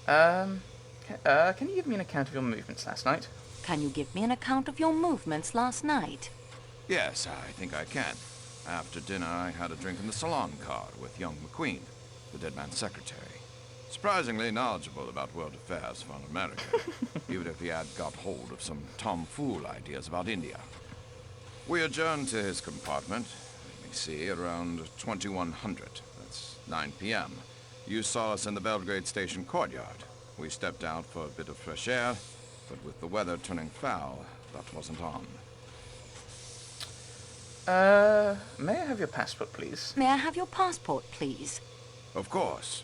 Um, can you give me an account of your movements last night? Can you give me an account of your movements last night? Yes, I think I can. After dinner, I had a drink in the salon car with young McQueen, the dead man's secretary. Surprisingly knowledgeable about world affairs from America, even if he had got hold of some tomfool ideas about India. We adjourned to his compartment, let me see, around 2100. That's 9 p.m. You saw us in the Belgrade station courtyard. We stepped out for a bit of fresh air, but with the weather turning foul, that wasn't on. May I have your passport, please? May I have your passport, please? Of course.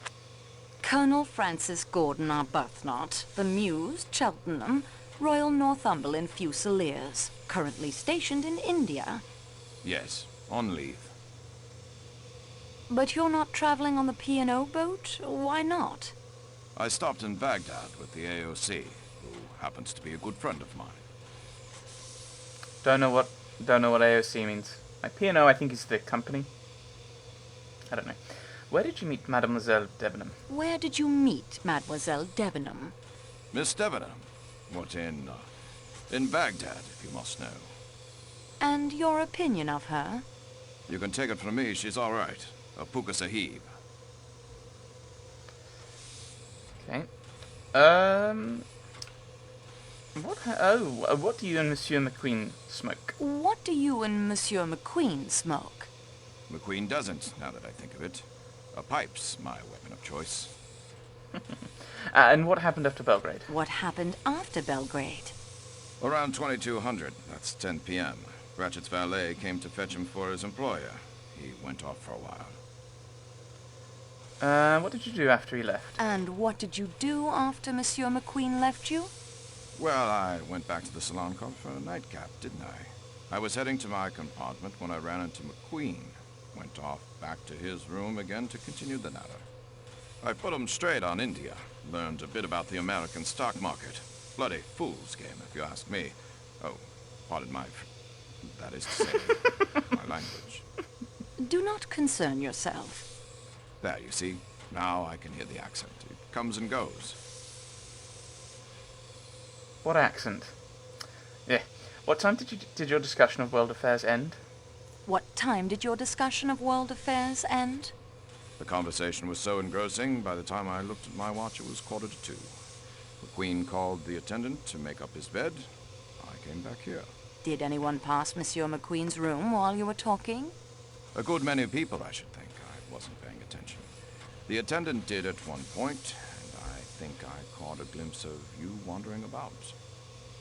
Colonel Francis Gordon Arbuthnot, the Muse, Cheltenham, Royal Northumberland Fusiliers, currently stationed in India. Yes, on leave. But you're not traveling on the P&O boat? Why not? I stopped in Baghdad with the AOC, who happens to be a good friend of mine. Don't know what AOC means. Like P&O, I think, is the company. I don't know. Where did you meet Mademoiselle Debenham? Where did you meet Mademoiselle Debenham? Miss Debenham? What, in Baghdad, if you must know. And your opinion of her? You can take it from me, she's all right. A puka sahib. Okay. What do you and Monsieur McQueen smoke? What do you and Monsieur McQueen smoke? McQueen doesn't, now that I think of it. A pipe's my weapon of choice. And what happened after Belgrade? What happened after Belgrade? Around 2200, that's 10 p.m. Ratchet's valet came to fetch him for his employer. He went off for a while. What did you do after he left? And what did you do after Monsieur McQueen left you? Well, I went back to the salon car for a nightcap, didn't I? I was heading to my compartment when I ran into McQueen. Went off back to his room again to continue the natter. I put him straight on India. Learned a bit about the American stock market. Bloody fool's game, if you ask me. Oh, pardon that is to say, my language. Do not concern yourself. There, you see. Now I can hear the accent. It comes and goes. What accent? Yeah. What time did your discussion of world affairs end? What time did your discussion of world affairs end? The conversation was so engrossing, by the time I looked at my watch, it was 1:45. McQueen called the attendant to make up his bed. I came back here. Did anyone pass Monsieur McQueen's room while you were talking? A good many people, I should think. I wasn't paying attention. The attendant did at one point, and I think I caught a glimpse of you wandering about.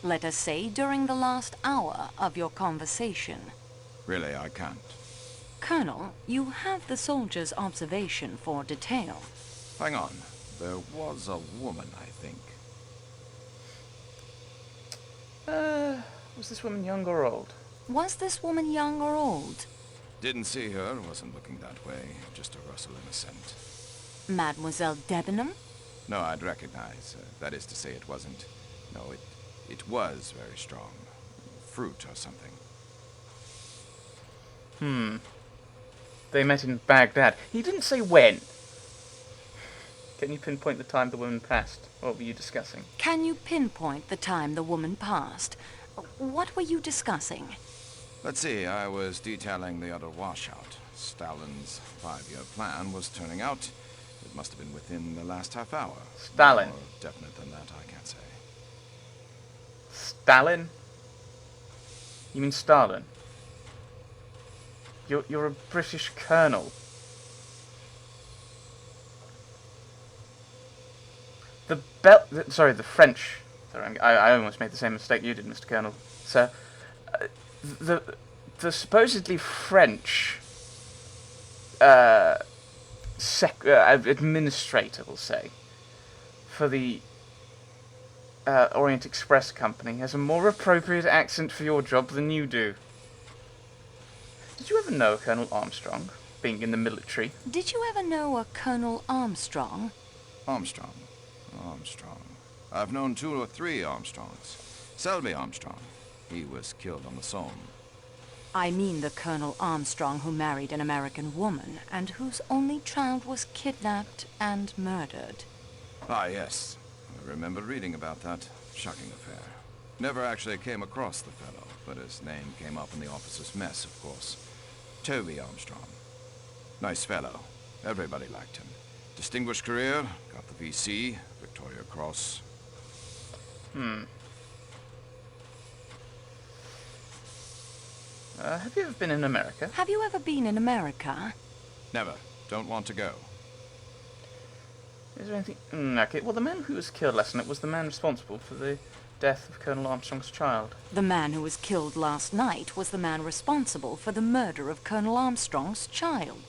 Let us say during the last hour of your conversation. Really, I can't. Colonel, you have the soldier's observation for detail. Hang on. There was a woman, I think. Was this woman young or old? Was this woman young or old? Didn't see her, wasn't looking that way. Just a rustle in a scent. Mademoiselle Debenham? No, I'd recognize. That is to say, it wasn't. No, it was very strong. Fruit or something. They met in Baghdad. He didn't say when. Can you pinpoint the time the woman passed? What were you discussing? Can you pinpoint the time the woman passed? What were you discussing? Let's see, I was detailing the other washout. Stalin's 5-year plan was turning out. It must have been within the last half hour. Stalin. More definite than that, I can't say. Stalin? You mean Stalin? You're a British colonel. The French. Sorry, I almost made the same mistake you did, Mr. Colonel. Sir, the supposedly French administrator, we'll say, for the Orient Express company has a more appropriate accent for your job than you do. Did you ever know Colonel Armstrong, being in the military? Did you ever know a Colonel Armstrong? Armstrong. I've known 2 or 3 Armstrongs. Selby Armstrong. He was killed on the Somme. I mean the Colonel Armstrong who married an American woman and whose only child was kidnapped and murdered. Ah, yes. I remember reading about that shocking affair. Never actually came across the fellow, but his name came up in the officers' mess, of course. Toby Armstrong. Nice fellow. Everybody liked him. Distinguished career, got the VC, Victoria Cross. Have you ever been in America? Have you ever been in America? Never. Don't want to go. Is there anything... okay, well, the man who was killed last night was the man responsible for the death of Colonel Armstrong's child. The man who was killed last night was the man responsible for the murder of Colonel Armstrong's child.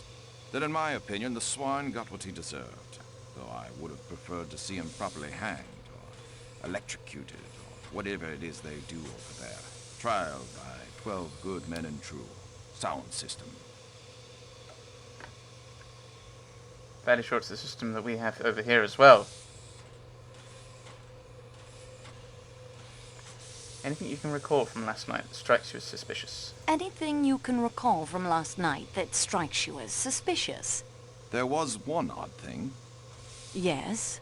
Then in my opinion, the swine got what he deserved. Though I would have preferred to see him properly hanged, or electrocuted, or whatever it is they do over there. Trial by 12 good men and true. Sound system. Fairly sure it's the system that we have over here as well. Anything you can recall from last night that strikes you as suspicious? Anything you can recall from last night that strikes you as suspicious? There was one odd thing. Yes?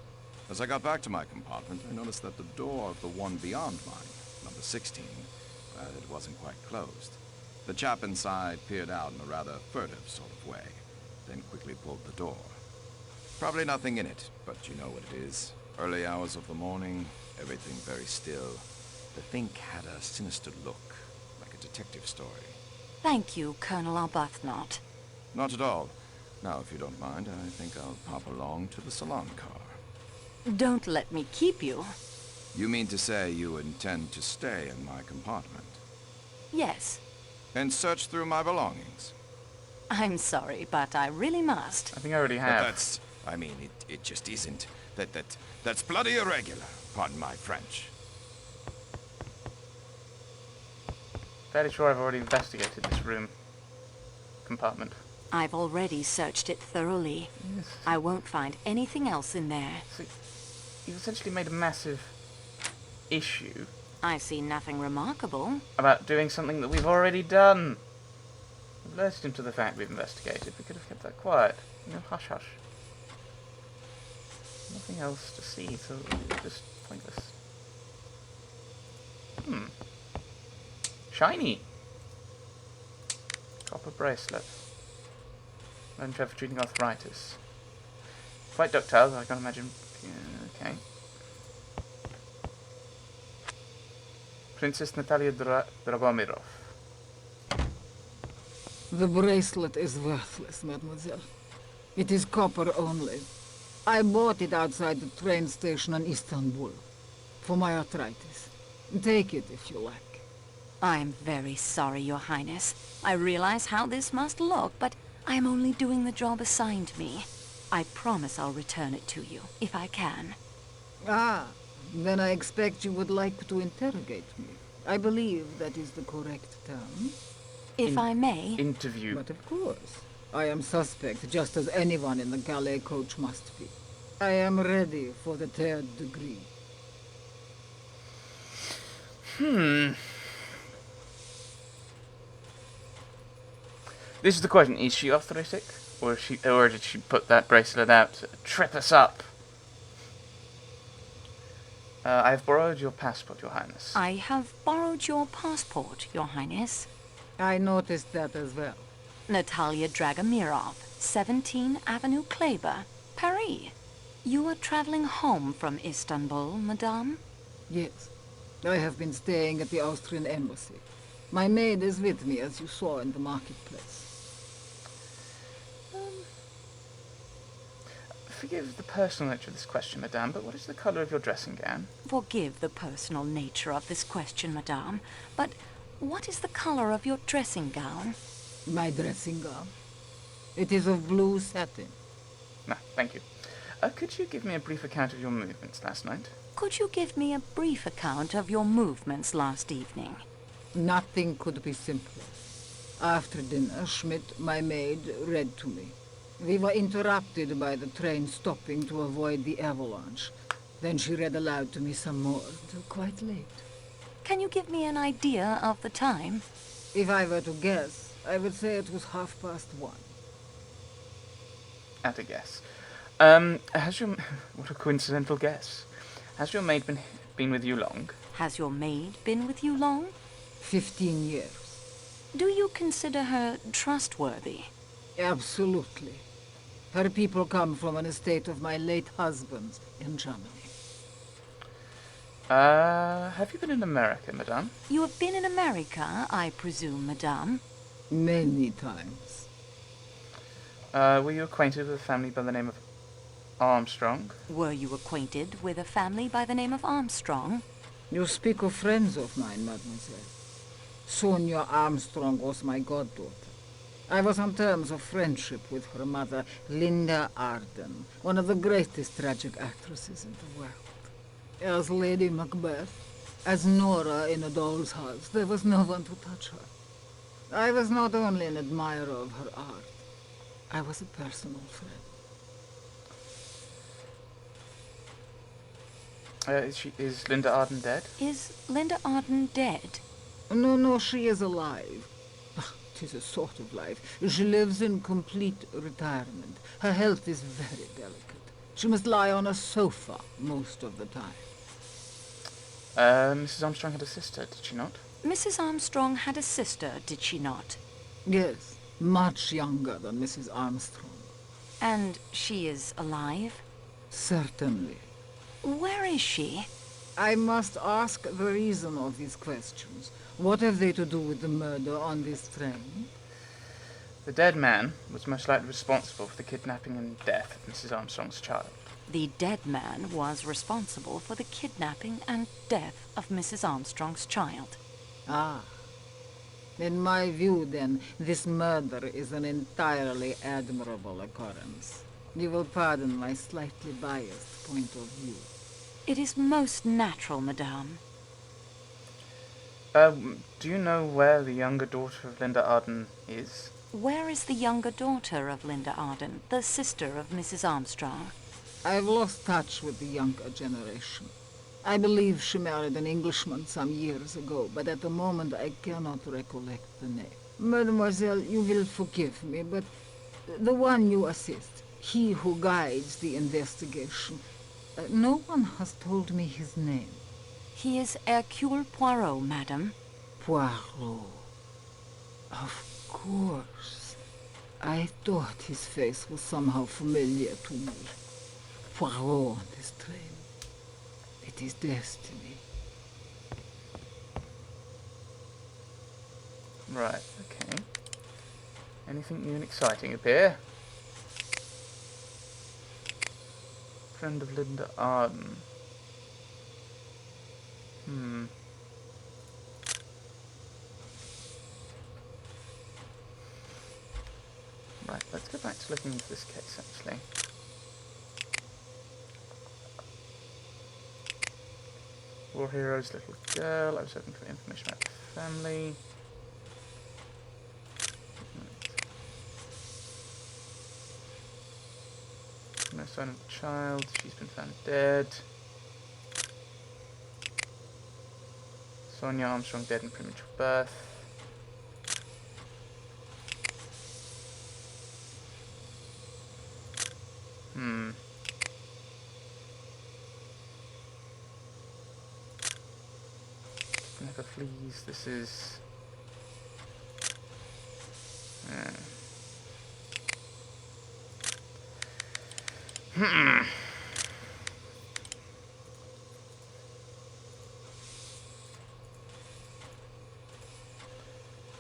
As I got back to my compartment, I noticed that the door of the one beyond mine, number 16, it wasn't quite closed. The chap inside peered out in a rather furtive sort of way, then quickly pulled the door. Probably nothing in it, but you know what it is. Early hours of the morning, everything very still. The thing had a sinister look, like a detective story. Thank you, Colonel Arbuthnot. Not at all. Now, if you don't mind, I think I'll pop along to the salon car. Don't let me keep you. You mean to say you intend to stay in my compartment? Yes. And search through my belongings? I'm sorry, but I really must. I think I already But have. that's... I mean, it just isn't. That's bloody irregular. Pardon my French. Fairly sure I've already investigated this room. Compartment. I've already searched it thoroughly. Yes. I won't find anything else in there. So, you've essentially made a massive issue I see nothing remarkable. about doing something that we've already done. We've alerted him to the fact we've investigated. We could have kept that quiet. You know, hush hush. Nothing else to see, so it's just pointless. Shiny! Copper bracelet. Known for treating arthritis. Quite ductile, I can't imagine. Yeah, okay. Princess Natalia Dragomirov. The bracelet is worthless, mademoiselle. It is copper only. I bought it outside the train station in Istanbul. For my arthritis. Take it if you like. I'm very sorry, Your Highness. I realize how this must look, but I'm only doing the job assigned me. I promise I'll return it to you, if I can. Ah, then I expect you would like to interrogate me. I believe that is the correct term. If I may... Interview. But of course, I am suspect just as anyone in the Calais coach must be. I am ready for the 3rd degree. This is the question. Is she arthritic? Or did she put that bracelet out to trip us up? I have borrowed your passport, Your Highness. I have borrowed your passport, Your Highness. I noticed that as well. Natalia Dragomirov, 17 Avenue Kleber, Paris. You are traveling home from Istanbul, madame? Yes. I have been staying at the Austrian embassy. My maid is with me, as you saw in the marketplace. Forgive the personal nature of this question, madame, but what is the colour of your dressing gown? Forgive the personal nature of this question, madame, but what is the color of your dressing gown? My dressing gown. It is of blue satin. No, thank you. Could you give me a brief account of your movements last night? Could you give me a brief account of your movements last evening? Nothing could be simpler. After dinner, Schmidt, my maid, read to me. We were interrupted by the train stopping to avoid the avalanche. Then she read aloud to me some more, till quite late. Can you give me an idea of the time? If I were to guess, I would say it was 1:30. At a guess. Has your... What a coincidental guess. Has your maid been with you long? Has your maid been with you long? 15 years. Do you consider her trustworthy? Absolutely. Her people come from an estate of my late husband's in Germany. Have you been in America, madame? You have been in America, I presume, madame? Many times. Were you acquainted with a family by the name of Armstrong? Were you acquainted with a family by the name of Armstrong? You speak of friends of mine, mademoiselle. Sonia Armstrong was my goddaughter. I was on terms of friendship with her mother, Linda Arden, one of the greatest tragic actresses in the world. As Lady Macbeth, as Nora in A Doll's House, there was no one to touch her. I was not only an admirer of her art, I was a personal friend. Is Linda Arden dead? Is Linda Arden dead? No, she is alive. Tis a sort of life. She lives in complete retirement. Her health is very delicate. She must lie on a sofa most of the time. Mrs. Armstrong had a sister, did she not? Mrs. Armstrong had a sister, did she not? Yes, much younger than Mrs. Armstrong. And she is alive? Certainly. Where is she? I must ask the reason of these questions. What have they to do with the murder on this train? The dead man was most likely responsible for the kidnapping and death of Mrs. Armstrong's child. The dead man was responsible for the kidnapping and death of Mrs. Armstrong's child. Ah. In my view, then, this murder is an entirely admirable occurrence. You will pardon my slightly biased point of view. It is most natural, madame. Do you know where the younger daughter of Linda Arden is? Where is the younger daughter of Linda Arden, the sister of Mrs. Armstrong? I've lost touch with the younger generation. I believe she married an Englishman some years ago, but at the moment I cannot recollect the name. Mademoiselle, you will forgive me, but the one you assist, he who guides the investigation, no one has told me his name. He is Hercule Poirot, madam. Poirot. Of course. I thought his face was somehow familiar to me. Poirot on this train. It is destiny. Right, okay. Anything new and exciting up here? Friend of Linda Arden. Right, let's go back to looking into this case, actually. War Hero's little girl. I was hoping for information about the family. No sign of the child. She's been found dead. Sonia Armstrong dead in premature birth. Never flees. This is...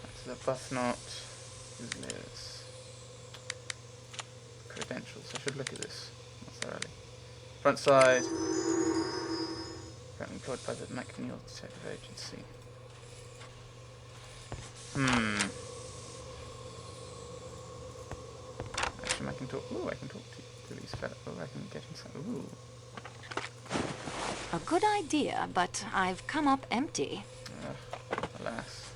That's the bus not. Liz. Credentials. I should look at this more thoroughly. Front side. Currently employed by the McNeil Detective Agency. Actually, I can talk. Ooh, I can talk to these fellas. Oh, I can get inside. Ooh. A good idea, but I've come up empty. Alas.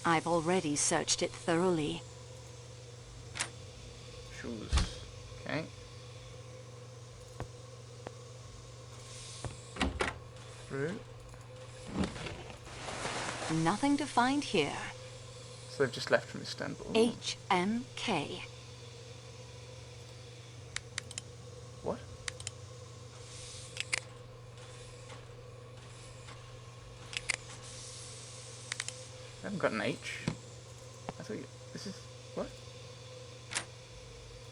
I've already searched it thoroughly. Shoes. Okay. Through. Nothing to find here. So they've just left from Istanbul. HMK. haven't got an H. I thought you... This is... What?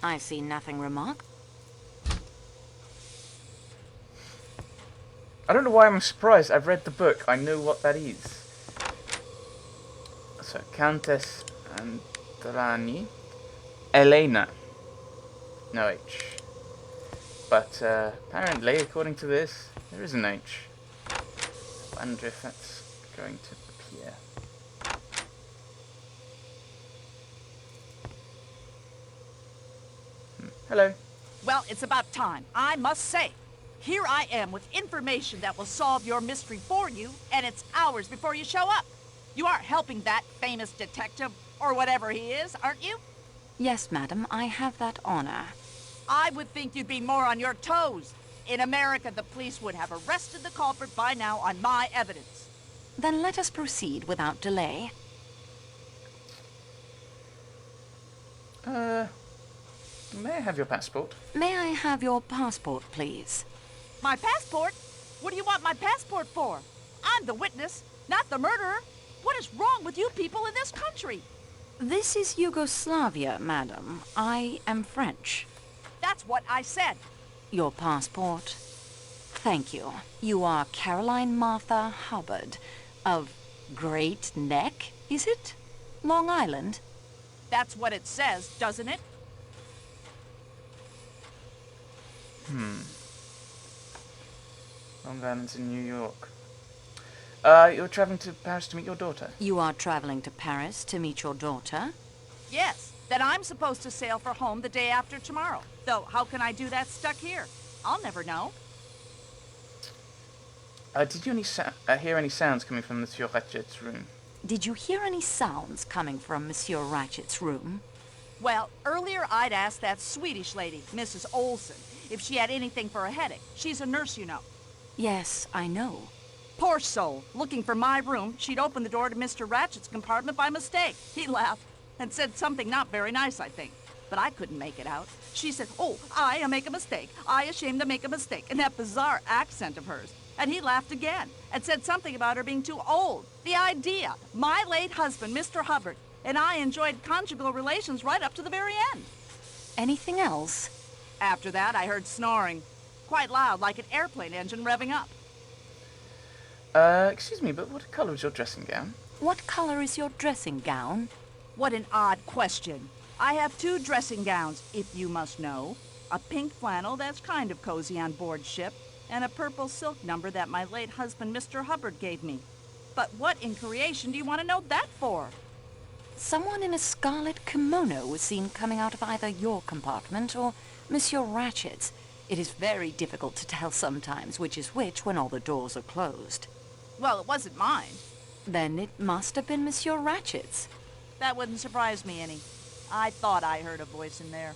I see nothing remarkable. I don't know why I'm surprised. I've read the book. I know what that is. So, Countess Andrani. Elena. No H. But, apparently, according to this, there is an H. I wonder if that's going to appear. Hello. Well, it's about time, I must say. Here I am with information that will solve your mystery for you, and it's hours before you show up. You aren't helping that famous detective, or whatever he is, aren't you? Yes, madam, I have that honor. I would think you'd be more on your toes. In America, the police would have arrested the culprit by now on my evidence. Then let us proceed without delay. May I have your passport? May I have your passport, please? My passport? What do you want my passport for? I'm the witness, not the murderer. What is wrong with you people in this country? This is Yugoslavia, madam. I am French. That's what I said. Your passport. Thank you. You are Caroline Martha Hubbard of Great Neck, is it? Long Island? That's what it says, doesn't it? Long Island's in New York. You're traveling to Paris to meet your daughter? You are traveling to Paris to meet your daughter? Yes, then I'm supposed to sail for home the day after tomorrow. Though, how can I do that stuck here? I'll never know. Did you hear any sounds coming from Monsieur Ratchet's room? Did you hear any sounds coming from Monsieur Ratchet's room? Well, earlier I'd asked that Swedish lady, Mrs. Olson, if she had anything for a headache. She's a nurse, you know. Yes, I know. Poor soul. Looking for my room, she'd opened the door to Mr. Ratchet's compartment by mistake. He laughed and said something not very nice, I think. But I couldn't make it out. She said, "Oh, I make a mistake. I ashamed to make a mistake," in that bizarre accent of hers. And he laughed again and said something about her being too old. The idea. My late husband, Mr. Hubbard, and I enjoyed conjugal relations right up to the very end. Anything else? After that, I heard snoring. Quite loud, like an airplane engine revving up. Excuse me, but what colour is your dressing gown? What color is your dressing gown? What an odd question. I have 2 dressing gowns, if you must know. A pink flannel that's kind of cozy on board ship, and a purple silk number that my late husband, Mr. Hubbard, gave me. But what in creation do you want to know that for? Someone in a scarlet kimono was seen coming out of either your compartment or Monsieur Ratchet's. It is very difficult to tell sometimes which is which when all the doors are closed. Well, it wasn't mine. Then it must have been Monsieur Ratchet's. That wouldn't surprise me any. I thought I heard a voice in there.